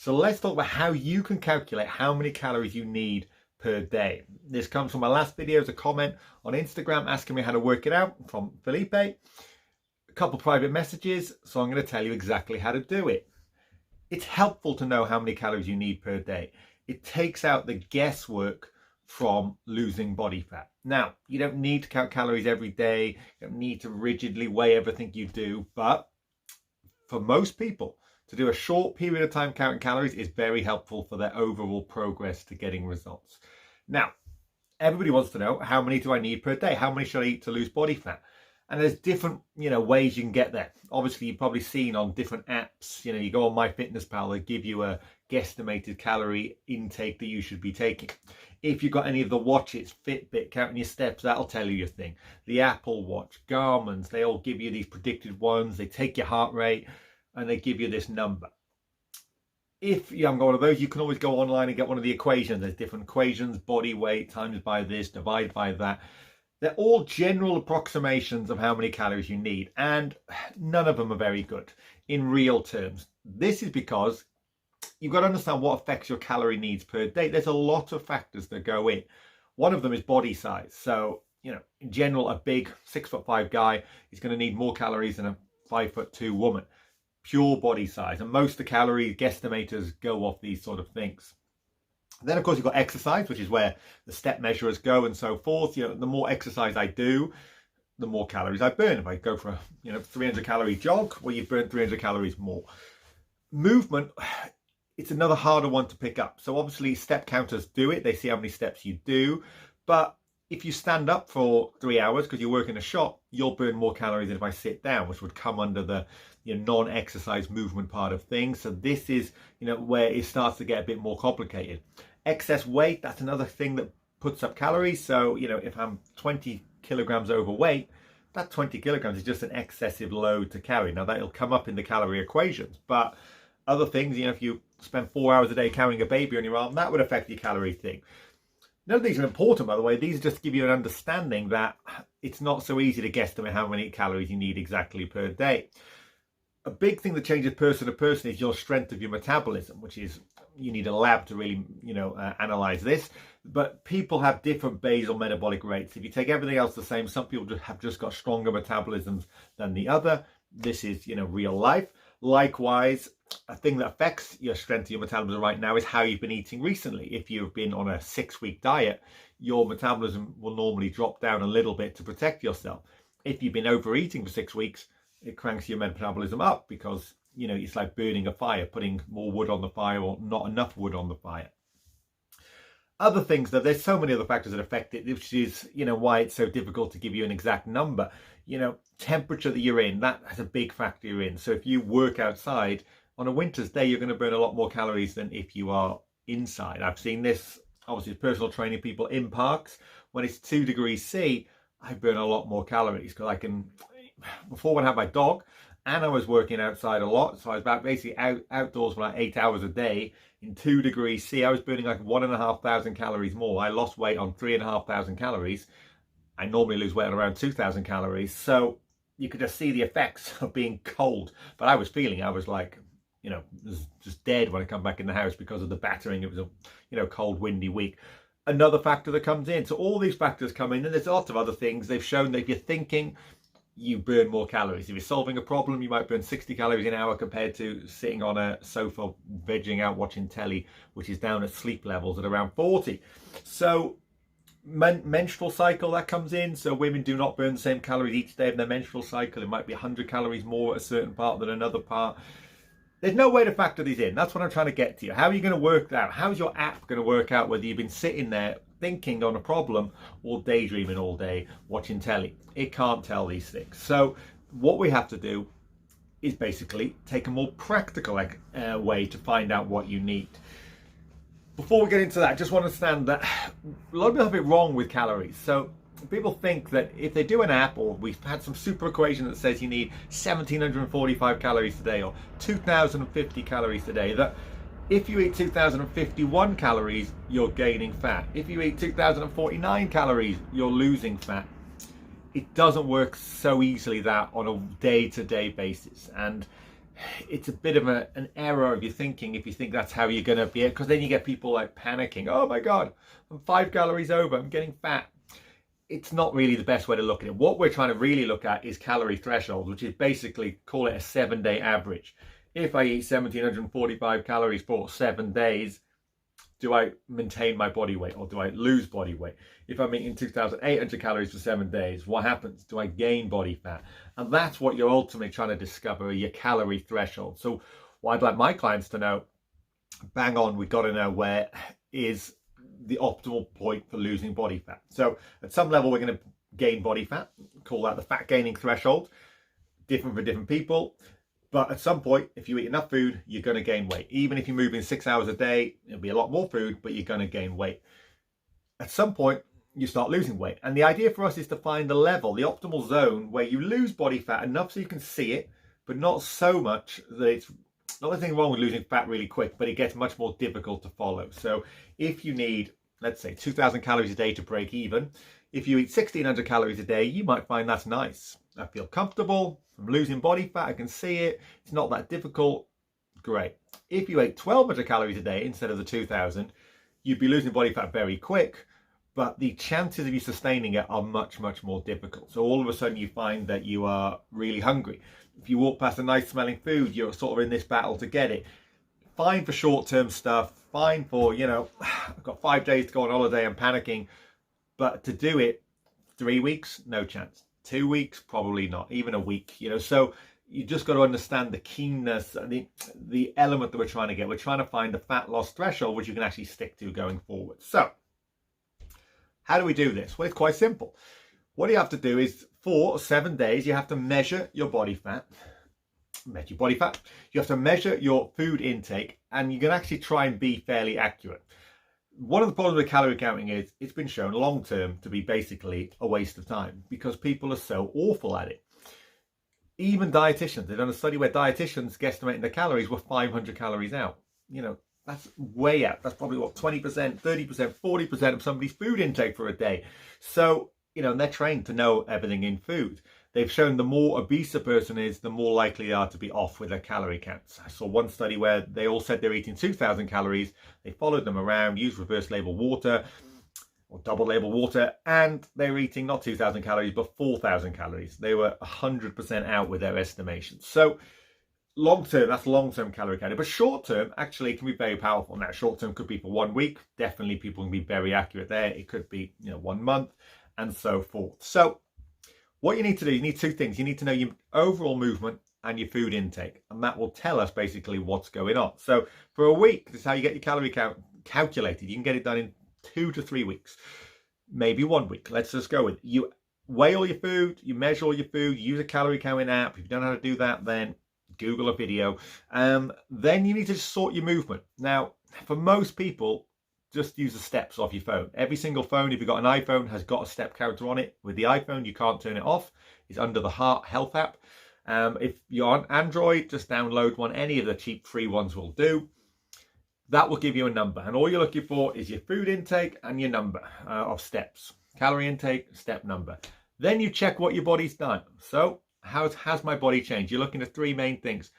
So let's talk about how you can calculate how many calories you need per day. This comes from my last video as a comment on Instagram asking me how to work it out from Felipe. A couple private messages, so I'm going to tell you exactly how to do it. It's helpful to know how many calories you need per day. It takes out the guesswork from losing body fat. Now, you don't need to count calories every day. You don't need to rigidly weigh everything you do, but for most people, to do a short period of time counting calories is very helpful for their overall progress to getting results. Now, everybody wants to know, how many do I need per day? How many should I eat to lose body fat? And there's different, ways you can get there. Obviously, you've probably seen on different apps, you go on MyFitnessPal, they give you a guesstimated calorie intake that you should be taking. If you've got any of the watches, Fitbit, counting your steps, that'll tell you your thing. The Apple Watch, Garmin's, they all give you these predicted ones. They take your heart rate and they give you this number. If you haven't got one of those, you can always go online and get one of the equations. There's different equations, body weight times by this, divided by that. They're all general approximations of how many calories you need, and none of them are very good in real terms. This is because you've got to understand what affects your calorie needs per day. There's a lot of factors that go in. One of them is body size. So, in general, a big 6'5" guy is going to need more calories than a 5'2" woman. Pure body size, and most of the calorie guesstimators go off these sort of things. Then of course you've got exercise, which is where the step measurers go and so forth. The more exercise I do, the more calories I burn. If I go for a 300 calorie jog, well, you burn 300 calories more. Movement, it's another harder one to pick up. So obviously step counters do it. They see how many steps you do, but if you stand up for 3 hours because you work in a shop, you'll burn more calories than if I sit down, which would come under the non-exercise movement part of things. So this is where it starts to get a bit more complicated. Excess weight, that's another thing that puts up calories. So if I'm 20 kilograms overweight, that 20 kilograms is just an excessive load to carry. Now that'll come up in the calorie equations, but other things, if you spend 4 hours a day carrying a baby on your arm, that would affect your calorie thing. None of these are important, by the way. These just give you an understanding that it's not so easy to guesstimate how many calories you need exactly per day. A big thing that changes person to person is your strength of your metabolism, which is, you need a lab to really, analyze this. But people have different basal metabolic rates. If you take everything else the same, some people have just got stronger metabolisms than the other. This is, real life. Likewise, a thing that affects your strength of your metabolism right now is how you've been eating recently. If you've been on a 6-week diet, your metabolism will normally drop down a little bit to protect yourself. If you've been overeating for 6 weeks, it cranks your metabolism up because, it's like burning a fire, putting more wood on the fire or not enough wood on the fire. Other things, though, there's so many other factors that affect it, which is, why it's so difficult to give you an exact number. Temperature that you're in, that has a big factor you're in. So if you work outside on a winter's day, you're going to burn a lot more calories than if you are inside. I've seen this, obviously, personal training people in parks. When it's 2 degrees C, I burn a lot more calories because I can, before when I had my dog, and I was working outside a lot, so I was basically outdoors for like 8 hours a day in 2 degrees C. I was burning like 1,500 calories more. I lost weight on 3,500 calories. I normally lose weight on around 2,000 calories. So you could just see the effects of being cold. But I was like, just dead when I come back in the house because of the battering. It was a, cold, windy week. Another factor that comes in. So all these factors come in, and there's lots of other things. They've shown that if you're thinking, you burn more calories. If you're solving a problem, you might burn 60 calories an hour compared to sitting on a sofa, vegging out, watching telly, which is down at sleep levels at around 40. So menstrual cycle, that comes in. So women do not burn the same calories each day of their menstrual cycle. It might be 100 calories more at a certain part than another part. There's no way to factor these in. That's what I'm trying to get to you. How are you going to work that out? How's your app going to work out whether you've been sitting there thinking on a problem or daydreaming all day watching telly? It can't tell these things. So what we have to do is basically take a more practical way to find out what you need. Before we get into that, I just want to understand that a lot of people have it wrong with calories. So people think that if they do an app, or we've had some super equation that says you need 1,745 calories a day or 2,050 calories a day, that if you eat 2,051 calories, you're gaining fat. If you eat 2,049 calories, you're losing fat. It doesn't work so easily that on a day-to-day basis. And it's a bit of an error of your thinking if you think that's how you're going to be, because then you get people like panicking. Oh my God, I'm 5 calories over, I'm getting fat. It's not really the best way to look at it. What we're trying to really look at is calorie threshold, which is basically, call it a 7-day average. If I eat 1,745 calories for 7 days, do I maintain my body weight or do I lose body weight? If I'm eating 2,800 calories for 7 days, what happens? Do I gain body fat? And that's what you're ultimately trying to discover, your calorie threshold. So what I'd like my clients to know, bang on, we've got to know where is the optimal point for losing body fat. So at some level, we're going to gain body fat, call that the fat gaining threshold, different for different people. But at some point, if you eat enough food, you're going to gain weight. Even if you're moving 6 hours a day, it'll be a lot more food, but you're going to gain weight. At some point, you start losing weight. And the idea for us is to find the level, the optimal zone where you lose body fat enough so you can see it, but not so much that it's not anything wrong with losing fat really quick, but it gets much more difficult to follow. So if you need, let's say, 2,000 calories a day to break even, if you eat 1,600 calories a day, you might find that's nice. I feel comfortable. I'm losing body fat. I can see it. It's not that difficult. Great. If you ate 1,200 calories a day instead of the 2,000, you'd be losing body fat very quick, but the chances of you sustaining it are much, much more difficult. So all of a sudden you find that you are really hungry. If you walk past a nice smelling food, you're sort of in this battle to get it. Fine for short-term stuff. Fine for, I've got 5 days to go on holiday, I'm panicking. But to do it 3 weeks, no chance. 2 weeks, probably not. Even a week, So you just got to understand the keenness and the element that we're trying to get. We're trying to find the fat loss threshold, which you can actually stick to going forward. So how do we do this? Well, it's quite simple. What you have to do is for 7 days, you have to measure your body fat. You have to measure your food intake, and you can actually try and be fairly accurate. One of the problems with calorie counting is it's been shown long term to be basically a waste of time because people are so awful at it. Even dietitians, they've done a study where dietitians guesstimating the calories were 500 calories out. That's way out. That's probably 20%, 30%, 40% of somebody's food intake for a day. So, and they're trained to know everything in food. They've shown the more obese a person is, the more likely they are to be off with their calorie counts. I saw one study where they all said they're eating 2,000 calories. They followed them around, used reverse label water or double label water, and they were eating not 2,000 calories, but 4,000 calories. They were 100% out with their estimations. So long term, that's long-term calorie counting. But short term actually can be very powerful. Now, short term could be for 1 week. Definitely people can be very accurate there. It could be, 1 month and so forth. So what you need to do, you need two things. You need to know your overall movement and your food intake, and that will tell us basically what's going on. So for a week, this is how you get your calorie count calculated. You can get it done in 2 to 3 weeks, maybe 1 week. Let's just go with it. You weigh all your food, you measure all your food, use a calorie counting app. If you don't know how to do that, then Google a video. Then you need to sort your movement. Now, for most people, just use the steps off your phone. Every single phone, if you've got an iPhone, has got a step counter on it. With the iPhone, you can't turn it off. It's under the Heart Health app. If you're on Android, just download one. Any of the cheap free ones will do. That will give you a number. And all you're looking for is your food intake and your number of steps. Calorie intake, step number. Then you check what your body's done. So how has my body changed? You're looking at 3 main things.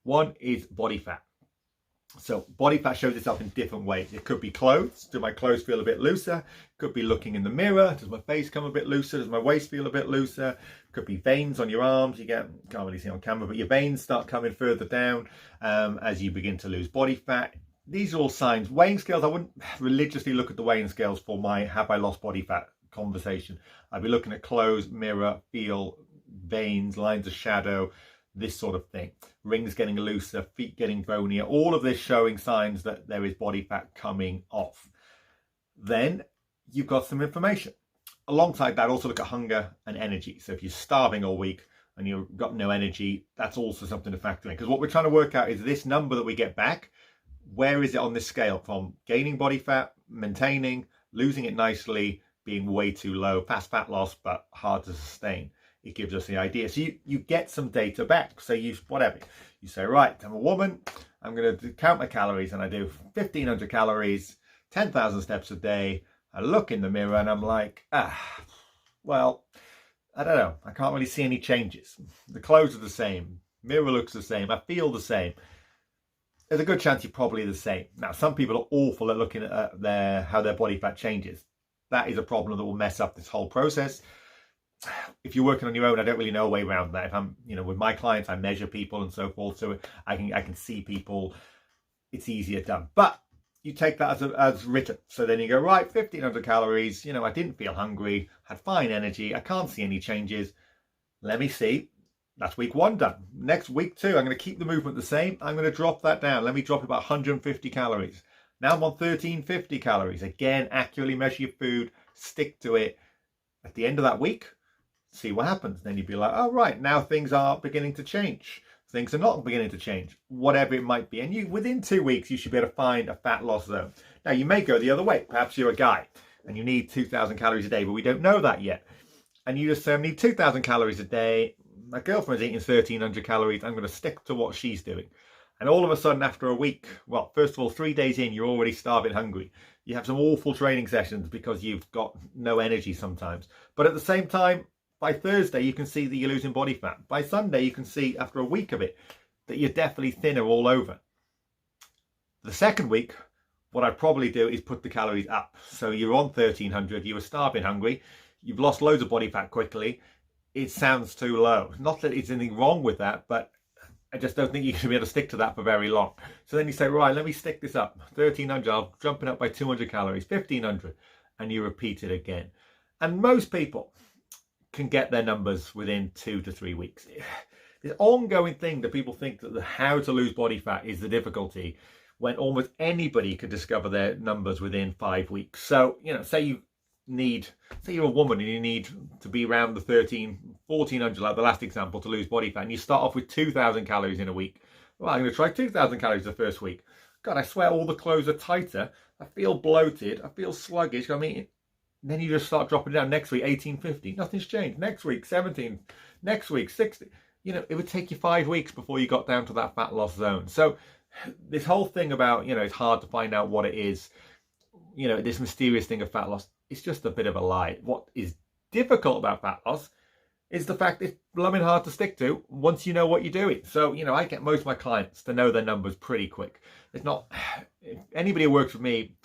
One is body fat. So body fat shows itself in different ways. It could be clothes. Do my clothes feel a bit looser? It could be looking in the mirror. Does my face come a bit looser? Does my waist feel a bit looser? It could be veins on your arms. Can't really see on camera, but your veins start coming further down as you begin to lose body fat. These are all signs. Weighing scales, I wouldn't religiously look at the weighing scales for my have I lost body fat conversation. I'd be looking at clothes, mirror, feel, veins, lines of shadow, this sort of thing. Rings getting looser, feet getting bonier, all of this showing signs that there is body fat coming off. Then you've got some information. Alongside that, also look at hunger and energy. So if you're starving all week and you've got no energy, that's also something to factor in. Because what we're trying to work out is this number that we get back, where is it on this scale from gaining body fat, maintaining, losing it nicely, being way too low, fast fat loss, but hard to sustain. It gives us the idea. So you get some data back. So you say, right, I'm a woman, I'm going to count my calories, and I do 1,500 calories, 10,000 steps a day. I look in the mirror and I'm like, well, I don't know. I can't really see any changes. The clothes are the same. mirror looks the same, I feel the same, there's a good chance you're probably the same. Now, some people are awful at looking at how their body fat changes. That is a problem that will mess up this whole process. If you're working on your own, I don't really know a way around that. If I'm, with my clients, I measure people and so forth, so I can see people. It's easier done. But you take that as written. So then you go, right, 1,500 calories. I didn't feel hungry, had fine energy. I can't see any changes. Let me see. That's week 1 done. Next week 2, I'm going to keep the movement the same. I'm going to drop that down. Let me drop about 150 calories. Now I'm on 1,350 calories. Again, accurately measure your food, stick to it. At the end of that week, see what happens. Then you'd be like, oh, right, now things are beginning to change. Things are not beginning to change, whatever it might be. And within 2 weeks, you should be able to find a fat loss zone. Now, you may go the other way. Perhaps you're a guy and you need 2,000 calories a day, but we don't know that yet. And you just say, I need 2,000 calories a day. My girlfriend's eating 1,300 calories. I'm going to stick to what she's doing. And all of a sudden, after a week, well, first of all, 3 days in, you're already starving hungry. You have some awful training sessions because you've got no energy sometimes. But at the same time, by Thursday, you can see that you're losing body fat. By Sunday, you can see after a week of it that you're definitely thinner all over. The second week, what I'd probably do is put the calories up. So you're on 1,300, you were starving hungry, you've lost loads of body fat quickly. It sounds too low. Not that there's anything wrong with that, but I just don't think you're going to be able to stick to that for very long. So then you say, right, let me stick this up. 1,300, I'll jump it up by 200 calories, 1,500, and you repeat it again. And most people can get their numbers within 2 to 3 weeks. This ongoing thing that people think that how to lose body fat is the difficulty, when almost anybody could discover their numbers within 5 weeks. So, say you're a woman and you need to be around the 1,400, like the last example, to lose body fat, and you start off with 2,000 calories in a week. Well, I'm going to try 2,000 calories the first week. God, I swear all the clothes are tighter. I feel bloated. I feel sluggish. Then you just start dropping down. Next week, 1,850. Nothing's changed. Next week, 17. Next week, 60. It would take you 5 weeks before you got down to that fat loss zone. So this whole thing about, it's hard to find out what it is, this mysterious thing of fat loss, it's just a bit of a lie. What is difficult about fat loss is the fact it's blooming hard to stick to once you know what you're doing. So, I get most of my clients to know their numbers pretty quick. It's not, if anybody who works with me,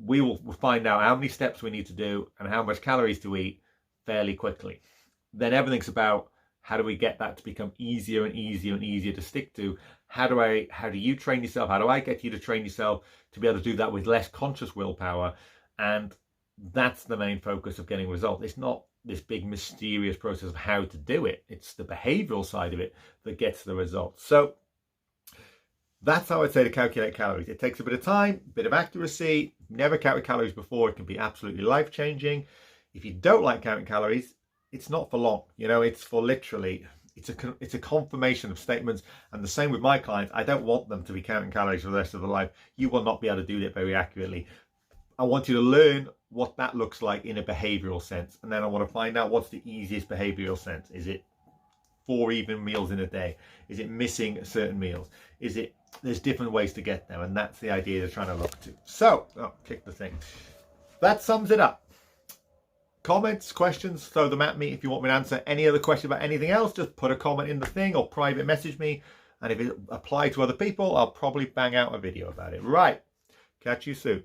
we will find out how many steps we need to do and how much calories to eat fairly quickly. Then everything's about how do we get that to become easier and easier and easier to stick to? How do you train yourself? How do I get you to train yourself to be able to do that with less conscious willpower? And that's the main focus of getting results. It's not this big mysterious process of how to do it. It's the behavioral side of it that gets the results. So that's how I'd say to calculate calories. It takes a bit of time, a bit of accuracy. Never counted calories before. It can be absolutely life-changing. If you don't like counting calories, it's not for long. It's for literally, it's a confirmation of statements. And the same with my clients. I don't want them to be counting calories for the rest of their life. You will not be able to do that very accurately. I want you to learn what that looks like in a behavioral sense. And then I want to find out what's the easiest behavioral sense. Is it 4 even meals in a day? Is it missing certain meals? There's different ways to get there, and that's the idea they're trying to look to. So, kick the thing. That sums it up. Comments, questions, throw them at me. If you want me to answer any other question about anything else, just put a comment in the thing or private message me. And if it applies to other people, I'll probably bang out a video about it. Right. Catch you soon.